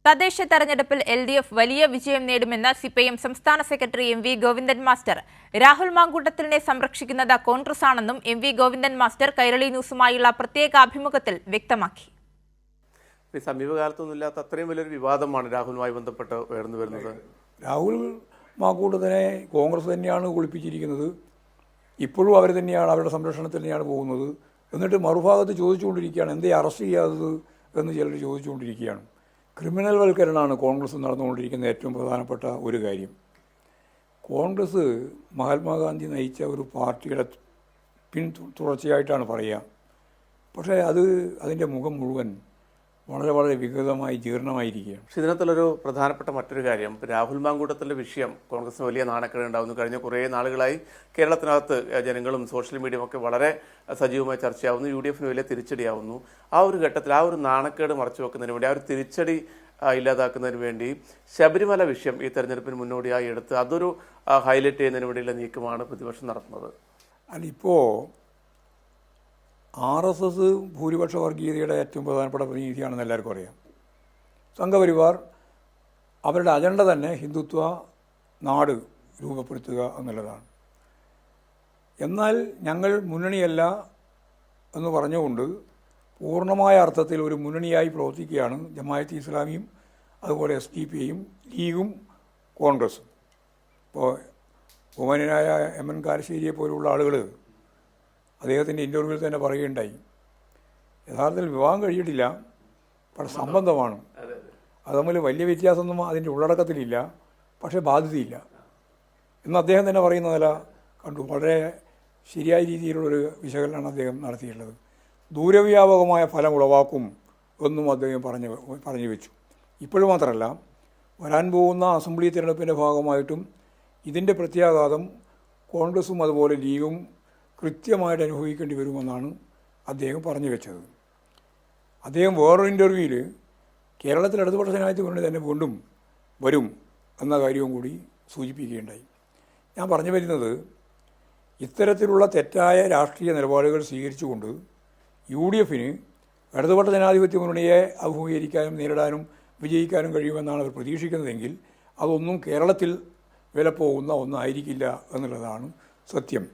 തദ്ദേശ തെരഞ്ഞെടുപ്പിൽ LDF വലിയ വിജയം നേടുമെന്ന് CPIM സംസ്ഥാന secretary MV Govindan master. Rahul മാങ്കൂട്ടത്തിലിനെ സംരക്ഷിക്കുന്നത് കോൺഗ്രസ് ആണെന്നും MV ഗോവിന്ദൻ മാസ്റ്റർ കൈരളി ന്യൂസുമായുള്ള പ്രത്യേക അഭിമുഖത്തിൽ വ്യക്തമാക്കി. സമീപകാലത്തൊന്നുമില്ലാത്ത അത്രയും വലിയൊരു വിവാദമാണ് രാഹുലുമായി ബന്ധപ്പെട്ട് ഉയർന്നു വരുന്നത്. രാഹുൽ മാങ്കൂട്ടത്തിനെ കോൺഗ്രസ് തന്നെയാണ് ഒളിപ്പിച്ചിരിക്കുന്നത്. ഇപ്പോഴും അവർ തന്നെയാണ് അവരുടെ സംരക്ഷണത്തിൽ തന്നെയാണ് പോകുന്നത്. എന്നിട്ട് മറുഭാഗത്ത് ചോദിച്ചുകൊണ്ടിരിക്കുകയാണ് എന്തേ അറസ്റ്റ് ചെയ്യാത്തത് എന്ന് ചിലർ ചോദിച്ചുകൊണ്ടിരിക്കുകയാണ്. ക്രിമിനൽ വൽക്കരണമാണ് കോൺഗ്രസ് നടന്നുകൊണ്ടിരിക്കുന്ന ഏറ്റവും പ്രധാനപ്പെട്ട ഒരു കാര്യം. കോൺഗ്രസ് മഹാത്മാഗാന്ധി നയിച്ച ഒരു പാർട്ടിയുടെ തുടർച്ചയായിട്ടാണ് പറയുക. പക്ഷേ അതിൻ്റെ മുഖം മുഴുവൻ വളരെ വികൃതമായി ജീർണമായിരിക്കുകയാണ്. പക്ഷേ ഇതിനകത്തുള്ളൊരു പ്രധാനപ്പെട്ട മറ്റൊരു കാര്യം, രാഹുൽ മാങ്കൂട്ടത്തിൻ്റെ വിഷയം കോൺഗ്രസിന് വലിയ നാണക്കേട് ഉണ്ടാകുന്നു. കഴിഞ്ഞ കുറേ നാളുകളായി കേരളത്തിനകത്ത് ജനങ്ങളും സോഷ്യൽ മീഡിയയും ഒക്കെ വളരെ സജീവമായി ചർച്ചയാവുന്നു. UDFന് വലിയ തിരിച്ചടിയാവുന്നു. ആ ഒരു ഘട്ടത്തിൽ ആ ഒരു നാണക്കേട് മറച്ചു വെക്കുന്നതിന് വേണ്ടി, ആ ഒരു തിരിച്ചടി ഇല്ലാതാക്കുന്നതിന് വേണ്ടി ശബരിമല വിഷയം ഈ തെരഞ്ഞെടുപ്പിന് മുന്നോടിയായി എടുത്ത് അതൊരു ഹൈലൈറ്റ് ചെയ്യുന്നതിന് വേണ്ടിയുള്ള നീക്കമാണ് പ്രതിപക്ഷം നടത്തുന്നത്. അതിപ്പോൾ RSS ഭൂരിപക്ഷ വർഗീയതയുടെ ഏറ്റവും പ്രധാനപ്പെട്ട പ്രതിനിധിയാണെന്ന് എല്ലാവർക്കും അറിയാം. സംഘപരിവാർ അവരുടെ അജണ്ട തന്നെ ഹിന്ദുത്വ നാട് രൂപപ്പെടുത്തുക എന്നുള്ളതാണ്. എന്നാൽ ഞങ്ങൾ മുന്നണിയല്ല എന്ന് പറഞ്ഞുകൊണ്ട് പൂർണ്ണമായ അർത്ഥത്തിൽ ഒരു മുന്നണിയായി പ്രവർത്തിക്കുകയാണ് ജമാഅത്ത് ഇസ്ലാമിയും അതുപോലെ SDPയും ലീഗും കോൺഗ്രസും. ഇപ്പോൾ ബഹുമാന്യനായ MN കാരശ്ശേരിയെ പോലുള്ള ആളുകൾ അദ്ദേഹത്തിൻ്റെ ഇൻ്റർവ്യൂവിൽ തന്നെ പറയുകയുണ്ടായി, യഥാർത്ഥത്തിൽ വിവാഹം കഴിച്ചിട്ടില്ല, പക്ഷെ സംബന്ധമാണ്. അത് തമ്മിൽ വലിയ വ്യത്യാസമൊന്നും അതിൻ്റെ ഉള്ളടക്കത്തിലില്ല, പക്ഷേ ബാധ്യതയില്ല എന്ന് അദ്ദേഹം തന്നെ പറയുന്ന നില കണ്ടു. വളരെ ശരിയായ രീതിയിലുള്ളൊരു വിശകലനമാണ് അദ്ദേഹം നടത്തിയിട്ടുള്ളത്. ദൂരവ്യാപകമായ ഫലം ഉളവാക്കും എന്നും അദ്ദേഹം പറഞ്ഞു വെച്ചു. ഇപ്പോഴും മാത്രമല്ല, വരാൻ പോകുന്ന അസംബ്ലി തിരഞ്ഞെടുപ്പിൻ്റെ ഭാഗമായിട്ടും ഇതിൻ്റെ പ്രത്യാഘാതം കോൺഗ്രസും അതുപോലെ ലീഗും കൃത്യമായിട്ട് അനുഭവിക്കേണ്ടി വരുമെന്നാണ് അദ്ദേഹം പറഞ്ഞു വെച്ചത്. അദ്ദേഹം വേറൊരു ഇൻ്റർവ്യൂവിൽ കേരളത്തിൽ ഇടതുപക്ഷ ജനാധിപത്യ മുന്നണി തന്നെ വീണ്ടും വരും എന്ന കാര്യവും കൂടി സൂചിപ്പിക്കുകയുണ്ടായി. ഞാൻ പറഞ്ഞു വരുന്നത്, ഇത്തരത്തിലുള്ള തെറ്റായ രാഷ്ട്രീയ നിലപാടുകൾ സ്വീകരിച്ചുകൊണ്ട് UDFന് ഇടതുപക്ഷ ജനാധിപത്യ മുന്നണിയെ അഭിമുഖീകരിക്കാനും നേരിടാനും വിജയിക്കാനും കഴിയുമെന്നാണ് അവർ പ്രതീക്ഷിക്കുന്നതെങ്കിൽ അതൊന്നും കേരളത്തിൽ വിലപ്പോകുന്ന ഒന്നായിരിക്കില്ല എന്നുള്ളതാണ് സത്യം.